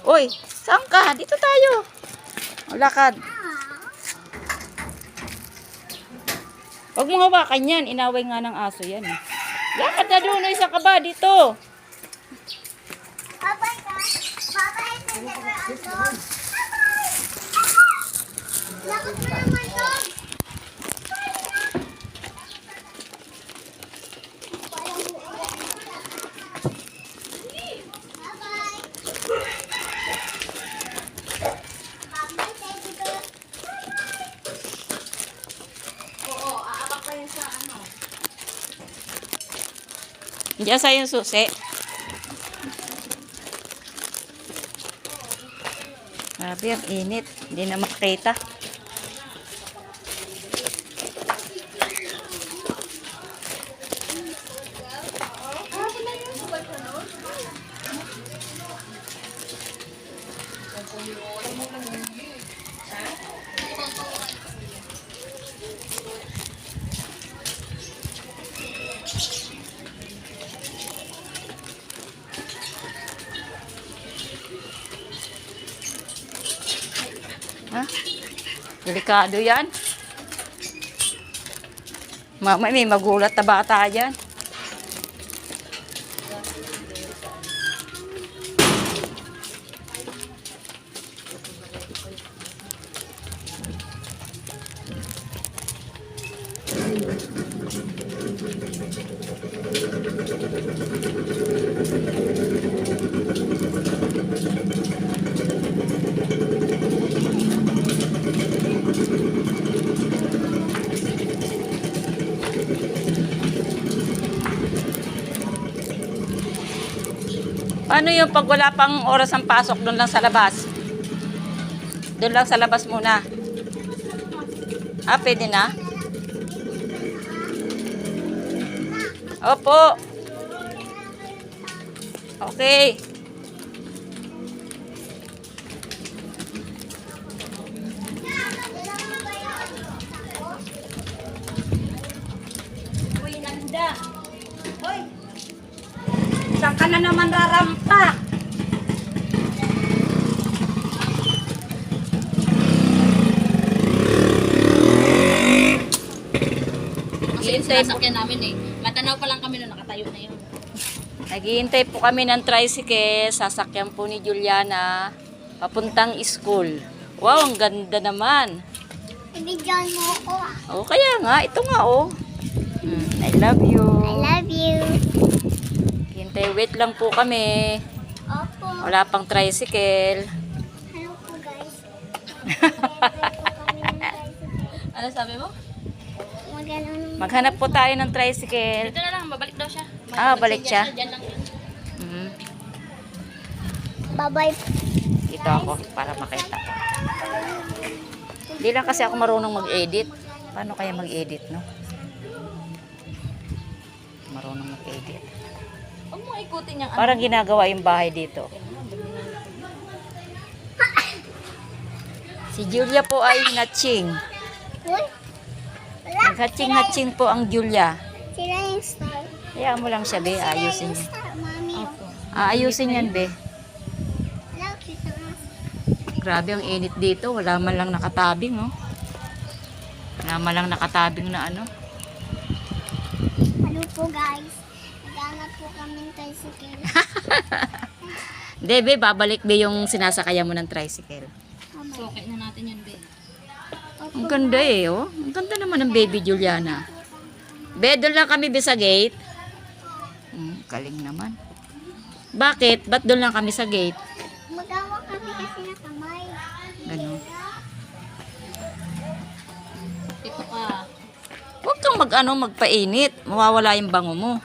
Uy, saan ka? Dito tayo. O, lakad. Huwag mo hawakan yan. Inaway nga ng aso yan. Lakad na doon. Isa ka ba? Dito. Bye-bye ka. Bye-bye sa dog. Lakad mo naman, dog. Diyan sa yung susi. Grabe, ang init. Hindi na makita. Ha? Delikado yan. Mama, may magulat na bata dyan. Paano yung pag wala pang oras ang pasok, doon lang sa labas? Doon lang sa labas muna. Ah, pwede na? Opo. Okay. Uy, Nanda. Uy. Saan ka na naman rarampa? Kasi yung sinasakyan namin eh. Matanaw pa lang kami nung nakatayo na yun. Naghihintay po kami ng tricycle. Sasakyan po ni Juliana. Papuntang school. Wow, ang ganda naman. Ibigyan mo ako. Oh, kaya nga. Ito nga, oh. I love you. I love you. Hintay, wait lang po kami. Opo. Wala pang tricycle. Hello po, guys. Ano sabi mo? Maganon. Maghanap po tayo ng tricycle. Dito na lang, babalik daw siya. Ah, balik siya? Diyan lang yun. Mhm. Bye-bye. Dito ako para makita. Hindi lang kasi ako marunong mag-edit. Paano kaya mag-edit, no? Marunong mag-edit. Huwag mo ikutin yung ano. Parang ginagawa yung bahay dito. Si Julia po ay hinatching. Uy. Wala. Naghatching-hatching po ang Julia. Sila yung star. Kaya mo lang siya, be. Sila Ayusin yung niya. star, mami. Aayusin yan, be. Wala, kita nga. Grabe ang init dito. Wala man lang nakatabing, no? Wala man lang nakatabing na ano. Ano po, guys? Naghanap po kami ng tricycle. Hindi, be. Babalik, be, yung sinasakayan mo ng tricycle. So, okay na natin yun, Ben. Ang ganda eh, oh. Ang ganda naman ng baby Juliana. Be, doon lang kami be sa gate. Kaling naman. Bakit? Ba't doon lang kami sa gate? Magawa kami kasi na kamay. Ganun. Ito ka. Huwag kang magpainit. Mawawala yung bango mo.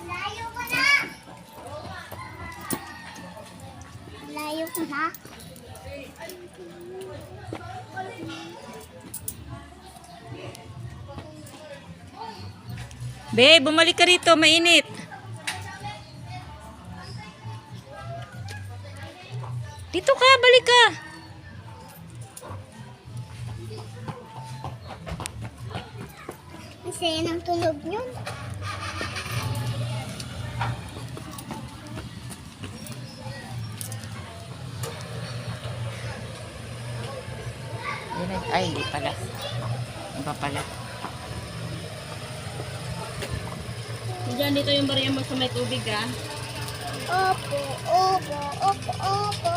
Layo ko na! Layo ko na. Be, bumalik ka rito. Mainit. Dito ka, balik ka. Ang saya ng tunog yun. Ay, hindi pala. Iba pala. Diyan, dito yung bariya mo sa may tubig, ah. Opo, opo, opo, opo.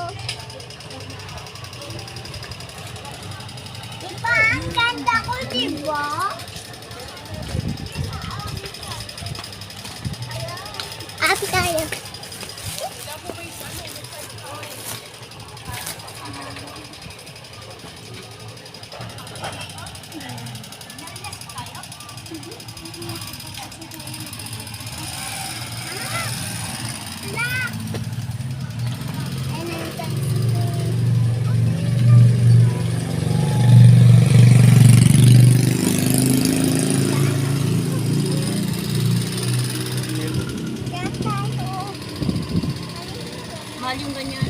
Diba, ang ganda ko, diba? Ate tayo. Mahal yung ganyan.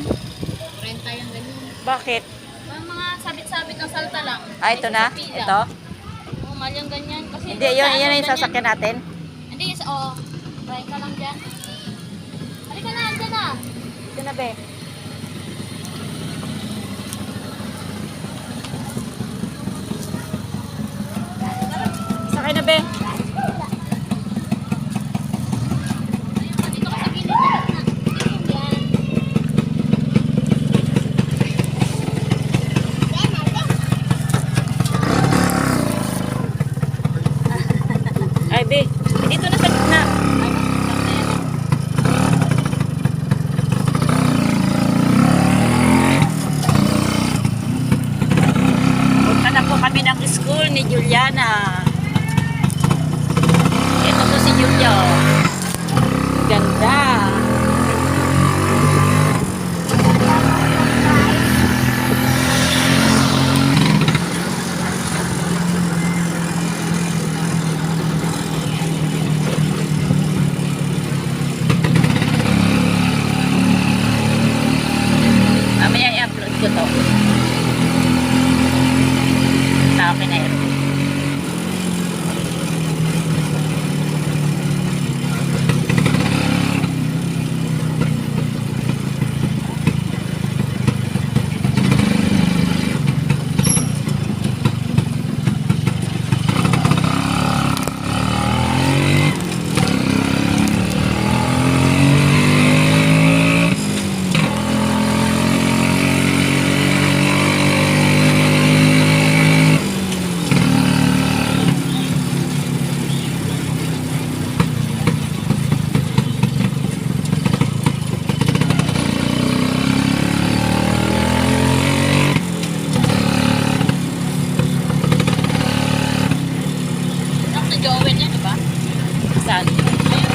Renta yung ganyan. Bakit? Mga sabit-sabit ng salta lang. Ah, ito na? May Ito? Oo, mahal yung ganyan. Kasi Hindi, yun sa ano, yung ganyan. sasakyan natin. Hindi, oo. Try ka lang dyan. Halika na, andyan na. Ito na, be. Sakay na, be. Dito ka sa gilid. Yan. Ay, be. Dito na sa gitna. Punta na po kami ng school ni Juliana. Ito po si Julia. Ganda. Mamaya i-upload ko to. Sa akin na yun. Sa Joel yan, di ba? Saan? Ayun.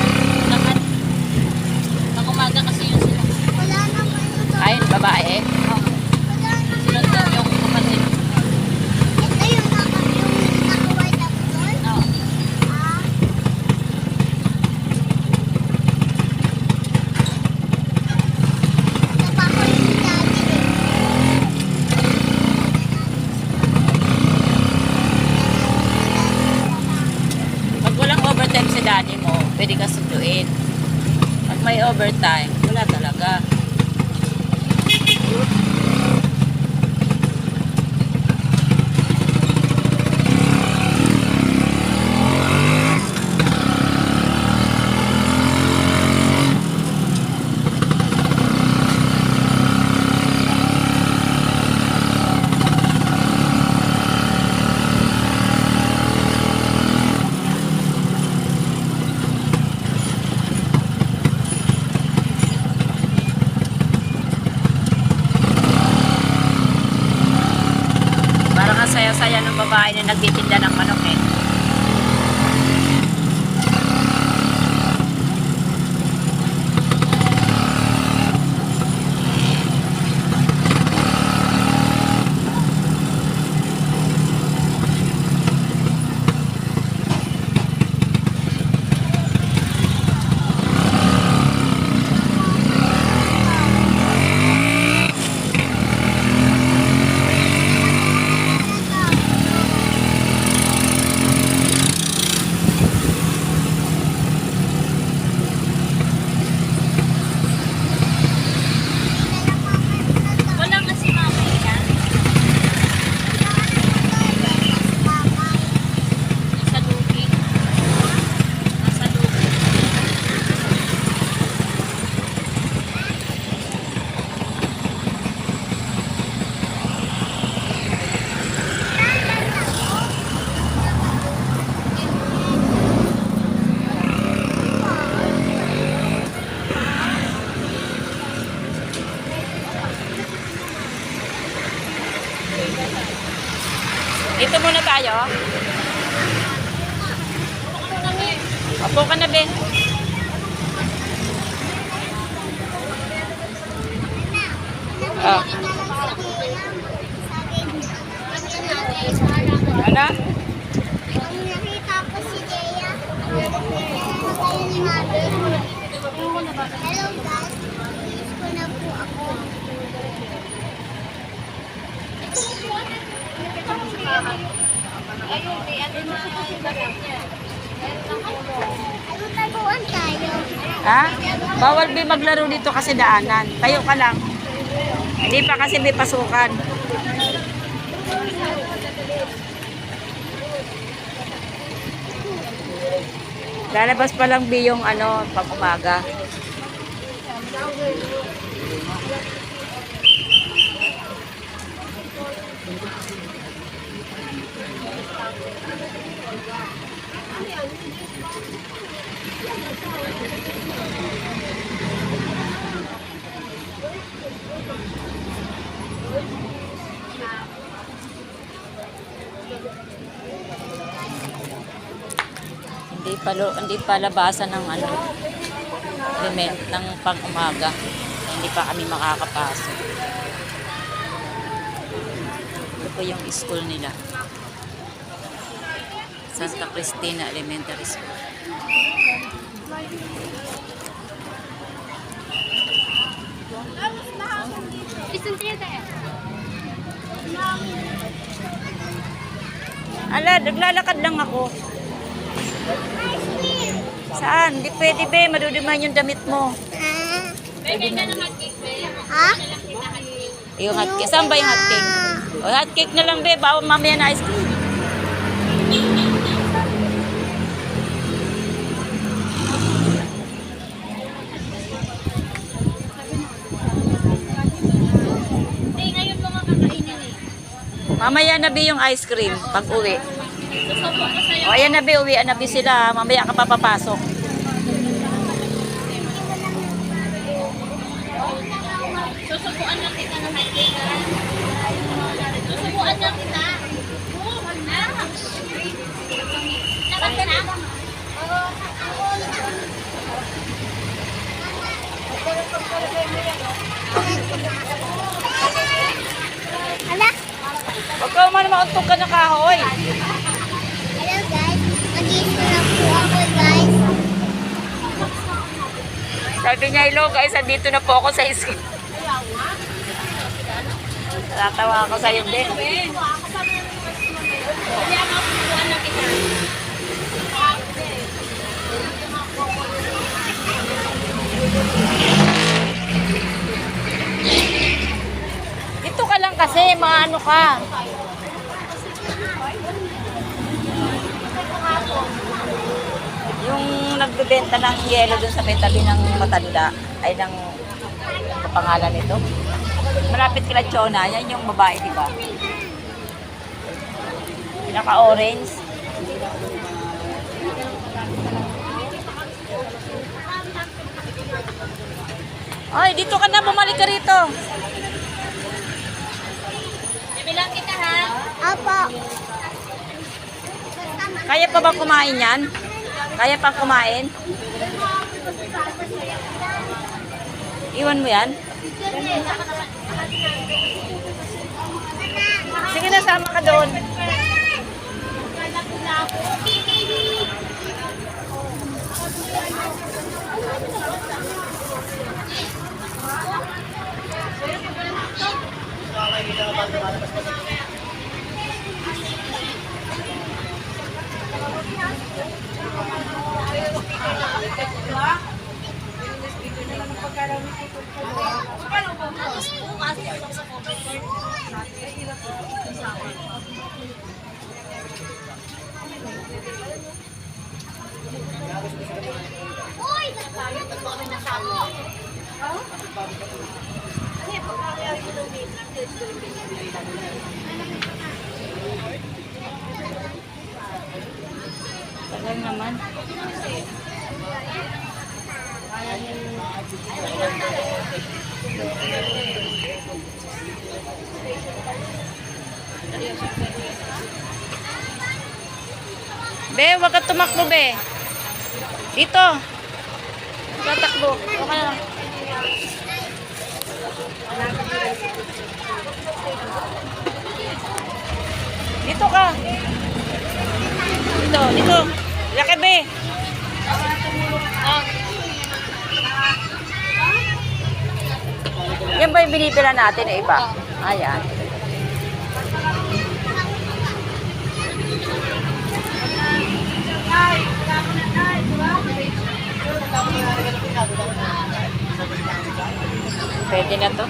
Lahat. Pag umaga kasi yun sila. Wala naman ito. Ayun, babae. Wala naman. Sunod daw yung kapatid. Ito yung naka-white up doon. Oo. Ah. Napako yung daddy eh. Pag walang overtime si daddy mo, pwede ka sunduin. Pag may overtime, wala talaga. Upo ka na, be. Ah. Ano? Ang nakita ko si Dea. Ano kayo ni Mami? Hello guys. Miss ko na po ako. Ano taguan tayo? Ha? Bawal be maglaro dito kasi daanan. Tayo ka lang. Hindi pa kasi may pasukan. Lalabas pa lang be yung ano, pag umaga. Hindi pa labasan ng ano, element ng pang-umaga. Hindi pa kami makakapasok. Ito po yung school nila. Santa Cristina Elementary School. Ala, naglalakad lang ako. Saan? Di pwede be, maduduman yung damit mo. Ha? Yung hot cake. Saan ba yung hot cake? O hot cake na lang be, bawal mamaya na ice cream. Hindi, ngayon mo nga kakainin eh. Mamaya na be yung ice cream pag uwi. Susubo ko sa'yo. O ayan na be, uwi na be sila. Mamaya ka pa papasok. Susubuan lang kita ng hiking. Susubuan lang kita. Nakaka na? Hala? Huwag ka naman mauntog ka ng kahoy. Hello guys. Mag-iis ko na po ako guys. Sabi niya, hello guys, andito na po ako sa school. Tatawa ako sa'yo din. Dito ka lang kasi, maano ka. Yung nagbebenta ng yelo dun sa may tabi ng matanda, ay ng pangalan nito. Malapit kila Chona, yan yung babae, di ba? Pinaka-orange. Ay, dito ka na, bumalik ka rito. Bibilang kita ha. Opo. Kaya pa ba kumain yan? Kaya pa kumain? Iwan mo yan? Sige na, sama ka doon. Tagal naman. Be, wag ka tumakbo, be. Dito. Tatakbo. Okay na. Dito ka. Dito, dito. Laki be. Yan ba yung binibila natin na iba? Ayan. Pwede na to.